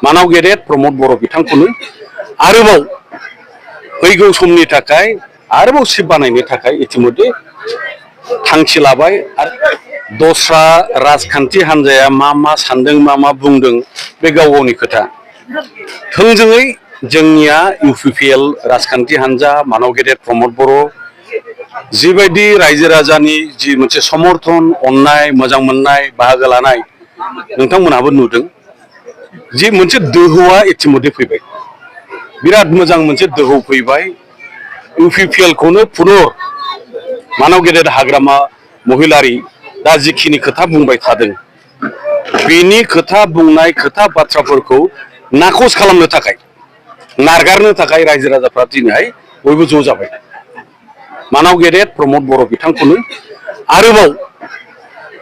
मानाव गेदेर प्रमोद बर' बिथांखौनो आरोबाव फैगौ समनि थाखाय आरोबाव सिट बानायनो थाखाय इतिमध्ये थांखि लाबाय आरो दस्रा राजखान्थि हान्जाया मा सानदों मा बुंदों बे गाव गावनि खोथा थोंजोङै जोंनिया इउपिपिएल राजखान्थि हान्जा मानाव गेदेर प्रमोद बर' जिबायदि रायजो राजानि जि मोनसे समर्थन अननाय मोजां मोननाय बाहागो लानाय नोंथांमोनहाबो नुदों जि मोनसे दोहौआ इतिमध्ये फैबाय बिराद मोजां मोनसे दोहौ फैबाय इउपिपिएल खौनो पुनर मानाव गेदेर हाग्रामा महिलारि दा जिखिनि खोथा बुंबाय थादों बेनि खोथा बुंनाय खोथा बाथ्राफोरखौ नाखस खालामनो थाखाय नारगारनो थाखाय रायजो राजाफ्रा दिनैहाय बयबो ज' जाबाय मानाव गेदेर प्रमोद बर' बिथांखौनो आरोबाव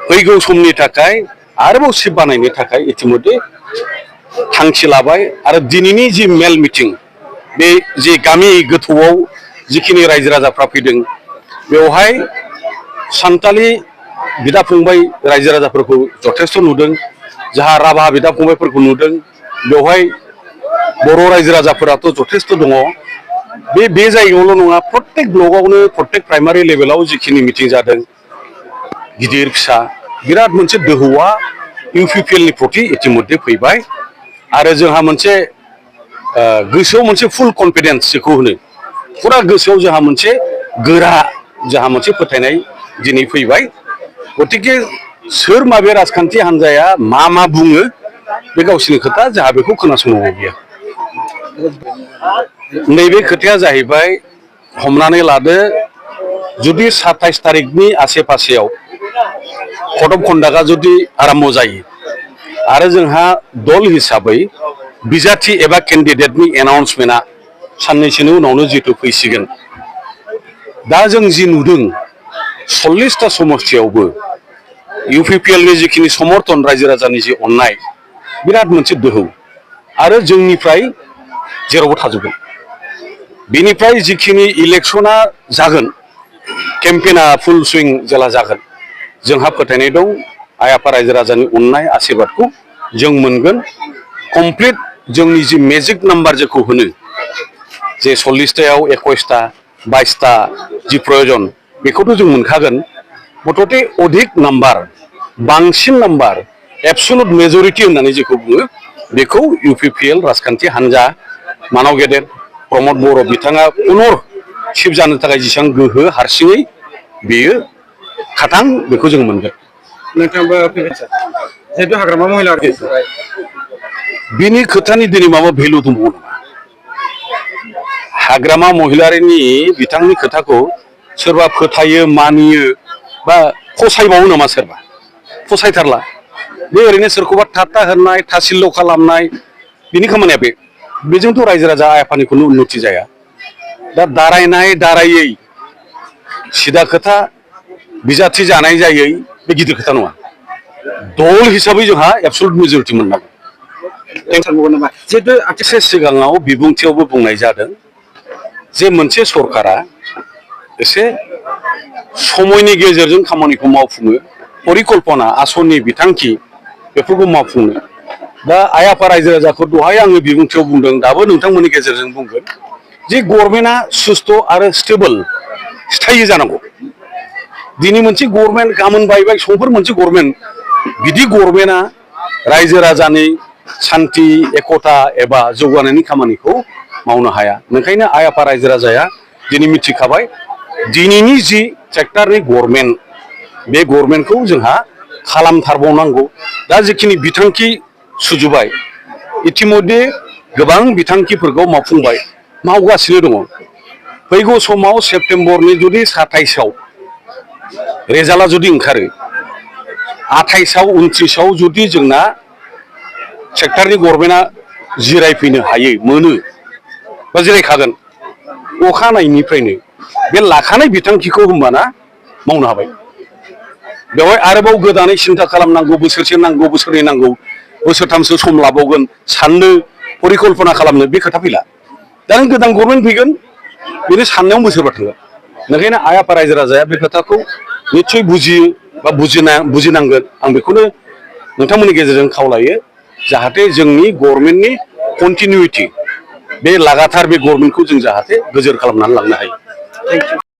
फैगौ समनि थाखाय आरोबाव सिट बानायनो थाखाय इतिमध्ये थांखि लाबाय आरो दिनैनि जि मेल मिटिं बे जि गामि गोथौआव जिखिनि रायजो राजाफ्रा फैदों बेवहाय सान्थालि बिदा फंबाय रायजो राजाफोरखौ जथेस्थ नुदों जाहा राभा बिदा फंबायफोरखौ नुदों बेवहाय बर' रायजो राजाफोराथ' जथेस्थ दङ बे जायगायावल' नङा प्रत्येक ब्लकआवनो प्रत्येक प्राइमारि लेभेलाव जिखिनि मिटिं जादों गिदिर फिसा बिराद मोनसे दोहौआ इउपिपिएलनि प्रति इतिमध्ये फैबाय आरो जोंहा मोनसे गोसोआव मोनसे फुल कनफिडेन्स जेखौ होनो फुरा गोसोआव जोंहा मोनसे गोरा जोंहा मोनसे फोथायनाय दिनै फैबाय गतिके सोर माबे राजखान्थि हान्जाया मा बुङो बे गावसिनि खोथा जोंहा बेखौ खोनासंनांगौ गैया नैबे खोथाया जाहैबाय हमनानै लादो जुदि 27 तारिखनि आसे पासेयाव कड अफ कन्डाक्टआ जुदि आरम्भ जायो आरो जोंहा दल हिसाबै बिजाथि एबा केन्डिडेटनि एनाउन्समेन्टआ साननैसोनि उनावनो जितु फैसिगोन दा जों जि नुदों 40टा समस्थियावबो इउपिपिएलनि जिखिनि समर्थन रायजो राजानि जि अननाय बिराद मोनसे दोहौ आरो जोंनिफ्राय जेरावबो थाजोबगोन बेनिफ्राय जिखिनि इलेक्शना जागोन केम्पेना फुल सुइं जेला जागोन जोंहा फोथायनाय दं आइ आफा रायजो राजानि अननाय आशीर्बादखौ जों मोनगोन कमप्लिट जोंनि जि मेजिक नाम्बार जेखौ होनो जे 40टायाव 21टा 22टा जि प्रयोजन बेखौथ' जों मोनखागोन मथथे अधिक नाम्बार बांसिन नाम्बार एबसुलुट मेजरिटि होननानै जेखौ बुङो बेखौ इउपिपिएल राजखान्थि हान्जा मानाव गेदेर प्रमोद बर' बिथाङा पुनर सिफ जानो थाखाय जेसेबां गोहो हारसिङै बेयो खाथां बेखौ जों मोनगोन नोंथाङाबो फैगोन सार जिहेतु हाग्रामा महिला बिनि खोथानि दिनै माबा भेलु दंबावो नामा हाग्रामा महिलारिनि बिथांनि खोथाखौ सोरबा फोथायो मानियो बा फसायबावो नामा सोरबा फसायथारला बे ओरैनो सोरखौबा थाथा होनाय थासिल्ल' खालामनाय बिनि खामानिया बेजोंथ' रायजो राजा आइ आफानि खुनु उन्नति जाया दा दारायनाय दारायै सिदा खोथा बिजाथि जानाय जायै बे गिदिर खोथा नङा दल हिसाबै जोंहा एबसुलुट मेजरिटि मोननांगौ जिहेतु सिगाङाव बिबुंथियावबो बुंनाय जादों जे मोनसे सरकारा एसे समयनि गेजेरजों खामानिखौ मावफुङो परिकल्पना आसननि बिथांखि बेफोरखौ मावफुङो दा आइ आफा रायजो राजाखौ दहाय आङो बिबुंथियाव बुंदों दाबो नोंथांमोननि गेजेरजों बुंगोन जे गभर्नमेन्टआ सुस्थ' आरो स्टेबल स्थायि जानांगौ दिनै मोनसे गभर्नमेन्ट गाबोन बायबाय समफोर मोनसे गभर्नमेन्ट बिदि गभर्नमेन्टआ रायजो राजानि सान्थि एकता एबा जौगानायनि खामानिखौ मावनो हाया ओंखायनो आइ आफा रायजो राजाया दिनै मिथिखाबाय दिनैनि जि सेक्टरनि गभर्नमेन्ट बे गभर्नमेन्टखौ जोंहा खालामथारबावनांगौ दा जिखिनि बिथांखि सुजुबाय इतिमध्ये गोबां बिथांखिफोरखौ मावफुंबाय मावगासिनो दङ फैगौ समाव सेप्तेम्बरनि जुदि 27आव रेजाल्टआ जुदि ओंखारो 28आव 29आव जुदि जोंना सेक्टरनि गभर्नमेन्टआ जिरायफैनो हायो मोनो बा जिरायखागोन अखानायनिफ्रायनो बे लाखानाय बिथांखिखौ होमबाना मावनो हाबाय बेवहाय आरोबाव गोदानै सिन्था खालामनांगौ बोसोरसे नांगौ बोसोरनै नांगौ बोसोरथामसो सम लाबावगोन साननो परिकल्पना खालामनो बे खोथा फैला दा नों गोदान गभर्नमेन्ट फैगोन बेनि साननायाव बोसोरबा थांगोन ओंखायनो आइ आफा रायजो राजाया बे खोथाखौ निस्सय बुजियो बा बुजिनांगोन आं बेखौनो नोंथांमोननि गेजेरजों खावलायो जाहाथे जोंनि गभर्नमेन्टनि कन्टिनिउटि बे लागाथार बे गभर्नमेन्टखौ जों जाहाथे गोजोर खालामनानै लांनो हायो।